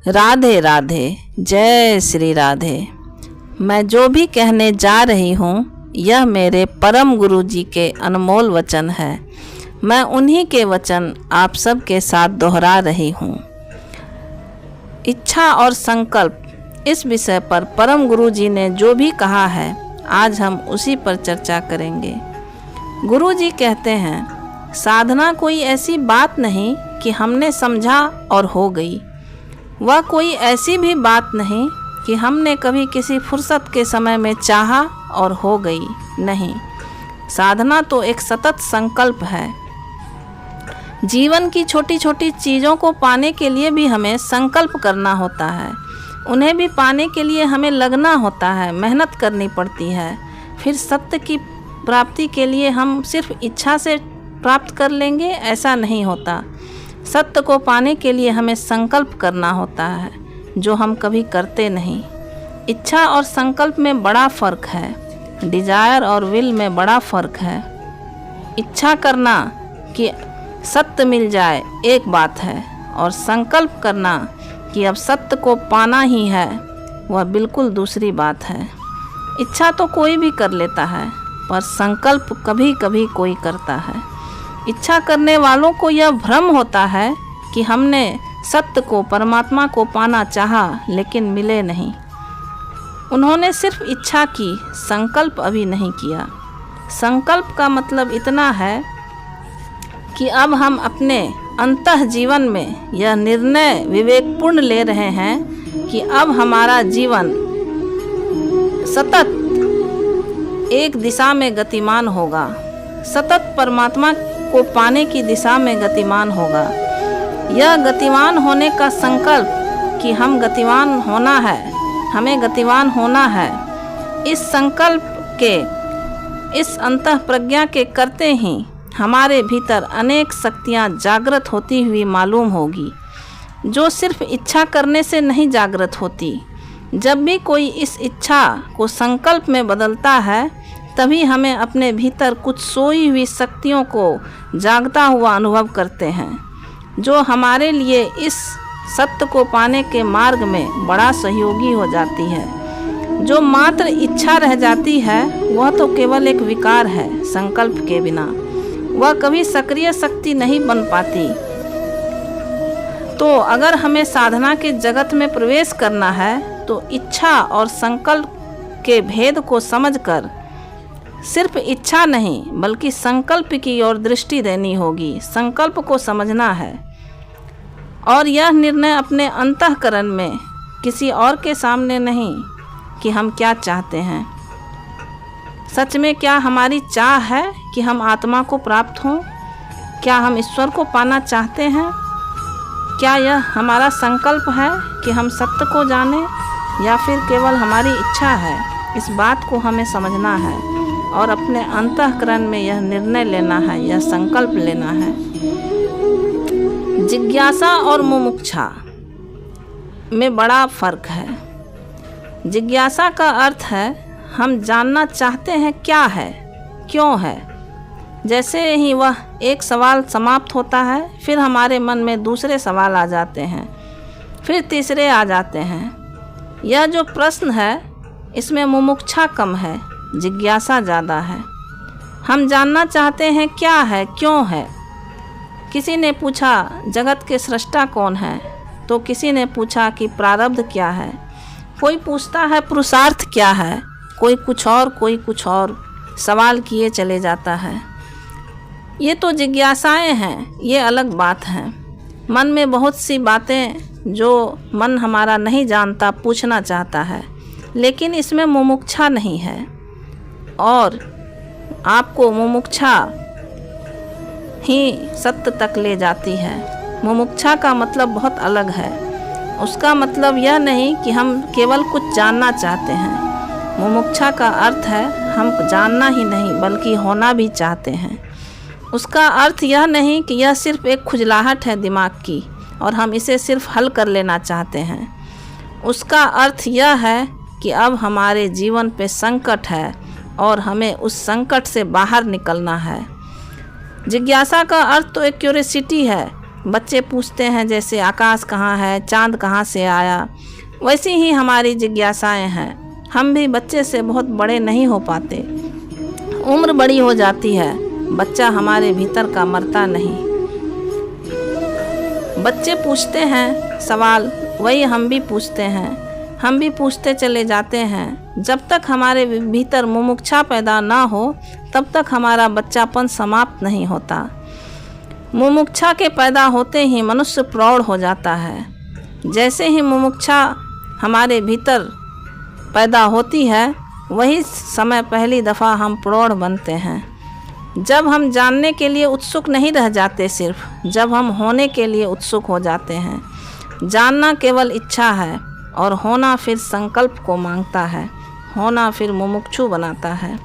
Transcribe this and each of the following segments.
राधे राधे, जय श्री राधे। मैं जो भी कहने जा रही हूँ यह मेरे परम गुरु जी के अनमोल वचन है। मैं उन्हीं के वचन आप सब के साथ दोहरा रही हूँ। इच्छा और संकल्प, इस विषय पर परम गुरु जी ने जो भी कहा है आज हम उसी पर चर्चा करेंगे। गुरु जी कहते हैं, साधना कोई ऐसी बात नहीं कि हमने समझा और हो गई। वह कोई ऐसी भी बात नहीं कि हमने कभी किसी फुर्सत के समय में चाहा और हो गई। नहीं, साधना तो एक सतत संकल्प है। जीवन की छोटी छोटी चीज़ों को पाने के लिए भी हमें संकल्प करना होता है। उन्हें भी पाने के लिए हमें लगना होता है, मेहनत करनी पड़ती है। फिर सत्य की प्राप्ति के लिए हम सिर्फ इच्छा से प्राप्त कर लेंगे, ऐसा नहीं होता। सत्य को पाने के लिए हमें संकल्प करना होता है, जो हम कभी करते नहीं। इच्छा और संकल्प में बड़ा फ़र्क है। डिजायर और विल में बड़ा फ़र्क है। इच्छा करना कि सत्य मिल जाए एक बात है, और संकल्प करना कि अब सत्य को पाना ही है, वह बिल्कुल दूसरी बात है। इच्छा तो कोई भी कर लेता है, पर संकल्प कभी कभी कोई करता है। इच्छा करने वालों को यह भ्रम होता है कि हमने सत्य को, परमात्मा को पाना चाहा लेकिन मिले नहीं। उन्होंने सिर्फ इच्छा की, संकल्प अभी नहीं किया। संकल्प का मतलब इतना है कि अब हम अपने अंतः जीवन में यह निर्णय विवेकपूर्ण ले रहे हैं कि अब हमारा जीवन सतत एक दिशा में गतिमान होगा, सतत परमात्मा को पाने की दिशा में गतिमान होगा। यह गतिमान होने का संकल्प कि हम गतिमान होना है, हमें गतिमान होना है, इस संकल्प के, इस अंतः प्रज्ञा के करते ही हमारे भीतर अनेक शक्तियाँ जागृत होती हुई मालूम होगी, जो सिर्फ इच्छा करने से नहीं जागृत होती। जब भी कोई इस इच्छा को संकल्प में बदलता है, तभी हमें अपने भीतर कुछ सोई हुई शक्तियों को जागता हुआ अनुभव करते हैं, जो हमारे लिए इस सत्य को पाने के मार्ग में बड़ा सहयोगी हो जाती है। जो मात्र इच्छा रह जाती है वह तो केवल एक विकार है। संकल्प के बिना वह कभी सक्रिय शक्ति नहीं बन पाती। तो अगर हमें साधना के जगत में प्रवेश करना है तो इच्छा और संकल्प के भेद को समझकर सिर्फ इच्छा नहीं बल्कि संकल्प की ओर दृष्टि देनी होगी। संकल्प को समझना है और यह निर्णय अपने अंतःकरण में, किसी और के सामने नहीं, कि हम क्या चाहते हैं। सच में क्या हमारी चाह है कि हम आत्मा को प्राप्त हों? क्या हम ईश्वर को पाना चाहते हैं? क्या यह हमारा संकल्प है कि हम सत्य को जानें, या फिर केवल हमारी इच्छा है? इस बात को हमें समझना है और अपने अंतःकरण में यह निर्णय लेना है, यह संकल्प लेना है। जिज्ञासा और मुमुक्षा में बड़ा फर्क है। जिज्ञासा का अर्थ है हम जानना चाहते हैं क्या है, क्यों है। जैसे ही वह एक सवाल समाप्त होता है, फिर हमारे मन में दूसरे सवाल आ जाते हैं, फिर तीसरे आ जाते हैं। यह जो प्रश्न है इसमें मुमुक्षा कम है, जिज्ञासा ज़्यादा है। हम जानना चाहते हैं क्या है, क्यों है। किसी ने पूछा जगत के सृष्टा कौन है, तो किसी ने पूछा कि प्रारब्ध क्या है। कोई पूछता है पुरुषार्थ क्या है, कोई कुछ और सवाल किए चले जाता है। ये तो जिज्ञासाएं हैं, ये अलग बात है। मन में बहुत सी बातें जो मन हमारा नहीं जानता पूछना चाहता है, लेकिन इसमें मुमुक्षा नहीं है। और आपको मुमुक्षा ही सत्य तक ले जाती है। मुमुक्षा का मतलब बहुत अलग है। उसका मतलब यह नहीं कि हम केवल कुछ जानना चाहते हैं। मुमुक्षा का अर्थ है हम जानना ही नहीं बल्कि होना भी चाहते हैं। उसका अर्थ यह नहीं कि यह सिर्फ एक खुजलाहट है दिमाग की और हम इसे सिर्फ हल कर लेना चाहते हैं। उसका अर्थ यह है कि अब हमारे जीवन पे संकट है और हमें उस संकट से बाहर निकलना है। जिज्ञासा का अर्थ तो एक क्यूरियोसिटी है बच्चे पूछते हैं जैसे आकाश कहाँ है, चाँद कहाँ से आया, वैसी ही हमारी जिज्ञासाएं हैं। हम भी बच्चे से बहुत बड़े नहीं हो पाते। उम्र बड़ी हो जाती है, बच्चा हमारे भीतर का मरता नहीं। बच्चे पूछते हैं सवाल, वही हम भी पूछते हैं। हम भी पूछते चले जाते हैं। जब तक हमारे भीतर मुमुक्षा पैदा ना हो तब तक हमारा बच्चापन समाप्त नहीं होता। मुमुक्षा के पैदा होते ही मनुष्य प्रौढ़ हो जाता है। जैसे ही मुमुक्षा हमारे भीतर पैदा होती है वही समय पहली दफ़ा हम प्रौढ़ बनते हैं। जब हम जानने के लिए उत्सुक नहीं रह जाते, सिर्फ जब हम होने के लिए उत्सुक हो जाते हैं। जानना केवल इच्छा है और होना फिर संकल्प को मांगता है। होना फिर मुमुक्षु बनाता है।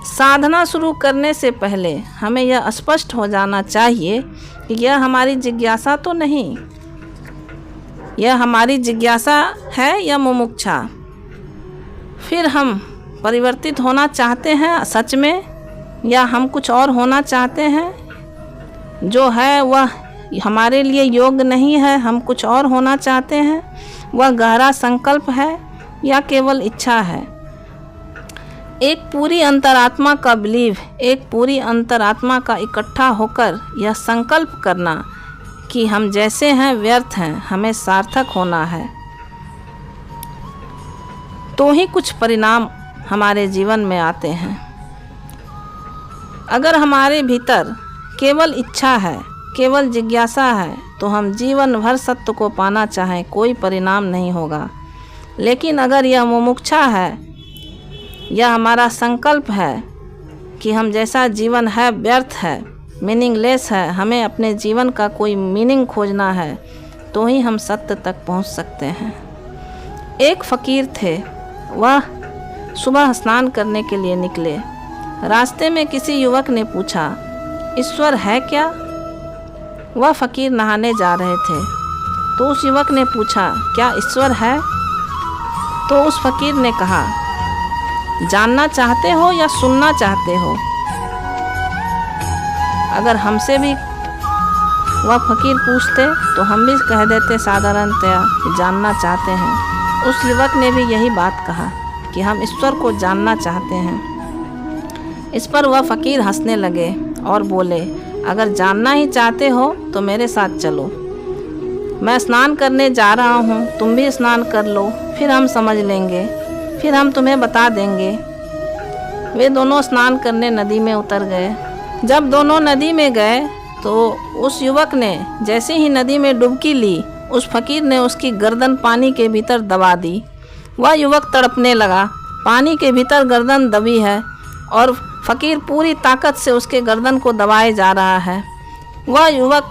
साधना शुरू करने से पहले हमें यह स्पष्ट हो जाना चाहिए कि यह हमारी जिज्ञासा तो नहीं, यह हमारी जिज्ञासा है या मुमुक्षा। फिर हम परिवर्तित होना चाहते हैं सच में, या हम कुछ और होना चाहते हैं। जो है वह हमारे लिए योग्य नहीं है, हम कुछ और होना चाहते हैं। वह गहरा संकल्प है या केवल इच्छा है। एक पूरी अंतरात्मा का बिलीव, एक पूरी अंतरात्मा का इकट्ठा होकर यह संकल्प करना कि हम जैसे हैं व्यर्थ हैं, हमें सार्थक होना है, तो ही कुछ परिणाम हमारे जीवन में आते हैं। अगर हमारे भीतर केवल इच्छा है, केवल जिज्ञासा है, तो हम जीवन भर सत्य को पाना चाहें कोई परिणाम नहीं होगा। लेकिन अगर यह मुमुक्षा है, यह हमारा संकल्प है कि हम जैसा जीवन है व्यर्थ है, मीनिंगलेस है, हमें अपने जीवन का कोई मीनिंग खोजना है, तो ही हम सत्य तक पहुंच सकते हैं। एक फ़कीर थे, वह सुबह स्नान करने के लिए निकले। रास्ते में किसी युवक ने पूछा, ईश्वर है क्या? वह फ़कीर नहाने जा रहे थे, तो उस युवक ने पूछा, क्या ईश्वर है? तो उस फ़कीर ने कहा, जानना चाहते हो या सुनना चाहते हो? अगर हमसे भी वह फ़कीर पूछते तो हम भी कह देते साधारणतया जानना चाहते हैं। उस युवक ने भी यही बात कहा कि हम ईश्वर को जानना चाहते हैं। इस पर वह फ़कीर हंसने लगे और बोले, अगर जानना ही चाहते हो तो मेरे साथ चलो, मैं स्नान करने जा रहा हूँ, तुम भी स्नान कर लो, फिर हम समझ लेंगे, फिर हम तुम्हें बता देंगे। वे दोनों स्नान करने नदी में उतर गए। जब दोनों नदी में गए तो उस युवक ने जैसे ही नदी में डुबकी ली, उस फ़कीर ने उसकी गर्दन पानी के भीतर दबा दी। वह युवक तड़पने लगा। पानी के भीतर गर्दन दबी है और फ़कीर पूरी ताकत से उसके गर्दन को दबाए जा रहा है। वह युवक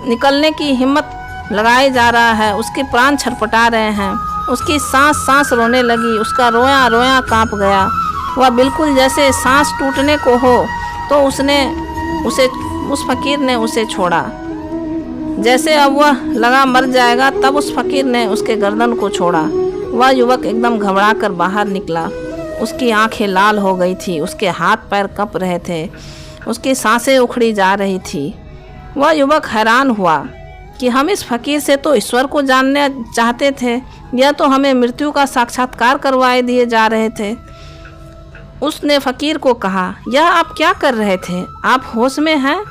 निकलने की हिम्मत लगाए जा रहा है, उसके प्राण छटपटा रहे हैं, उसकी सांस रोने लगी, उसका रोया रोया कांप गया। वह बिल्कुल जैसे सांस टूटने को हो तो उस फ़कीर ने उसे छोड़ा। जैसे अब वह लगा मर जाएगा, तब उस फ़कीर ने उसके गर्दन को छोड़ा। वह युवक एकदम घबरा कर बाहर निकला। उसकी आंखें लाल हो गई थी, उसके हाथ पैर कांप रहे थे, उसकी सांसें उखड़ी जा रही थी। वह युवक हैरान हुआ कि हम इस फ़कीर से तो ईश्वर को जानना चाहते थे, यह तो हमें मृत्यु का साक्षात्कार करवाए दिए जा रहे थे। उसने फ़कीर को कहा, यह आप क्या कर रहे थे? आप होश में हैं?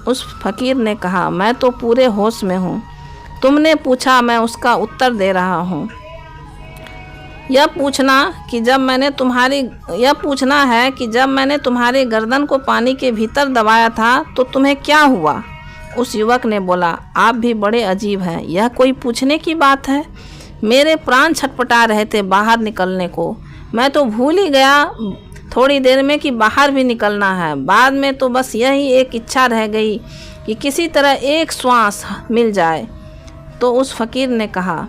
उस फ़कीर ने कहा, मैं तो पूरे होश में हूँ। तुमने पूछा, मैं उसका उत्तर दे रहा हूँ। यह पूछना है कि जब मैंने तुम्हारे गर्दन को पानी के भीतर दबाया था तो तुम्हें क्या हुआ? उस युवक ने बोला, आप भी बड़े अजीब हैं, यह कोई पूछने की बात है? मेरे प्राण छटपटा रहे थे बाहर निकलने को। मैं तो भूल ही गया थोड़ी देर में कि बाहर भी निकलना है। बाद में तो बस यही एक इच्छा रह गई कि किसी तरह एक श्वास मिल जाए। तो उस फ़कीर ने कहा,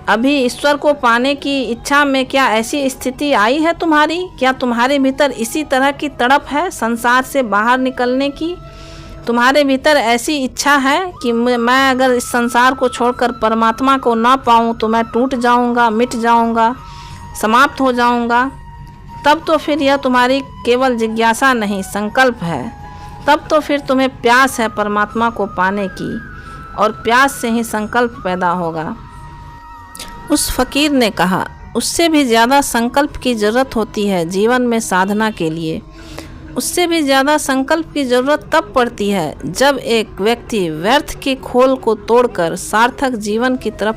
अभी ईश्वर को पाने की इच्छा में क्या ऐसी स्थिति आई है तुम्हारी? क्या तुम्हारे भीतर इसी तरह की तड़प है संसार से बाहर निकलने की? तुम्हारे भीतर ऐसी इच्छा है कि मैं अगर इस संसार को छोड़कर परमात्मा को ना पाऊँ तो मैं टूट जाऊँगा, मिट जाऊँगा, समाप्त हो जाऊँगा? तब तो फिर यह तुम्हारी केवल जिज्ञासा नहीं, संकल्प है तब तो फिर तुम्हें प्यास है परमात्मा को पाने की, और प्यास से ही संकल्प पैदा होगा। उस फकीर ने कहा, उससे भी ज़्यादा संकल्प की ज़रूरत होती है जीवन में साधना के लिए। उससे भी ज़्यादा संकल्प की ज़रूरत तब पड़ती है जब एक व्यक्ति व्यर्थ के खोल को तोड़कर सार्थक जीवन की तरफ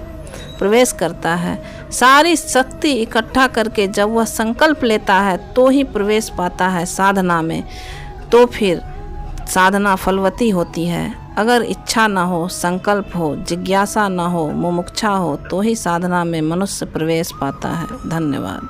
प्रवेश करता है। सारी शक्ति इकट्ठा करके जब वह संकल्प लेता है तो ही प्रवेश पाता है साधना में। तो फिर साधना फलवती होती है। अगर इच्छा न हो, संकल्प हो, जिज्ञासा न हो, मुमुक्षा हो, तो ही साधना में मनुष्य प्रवेश पाता है। धन्यवाद।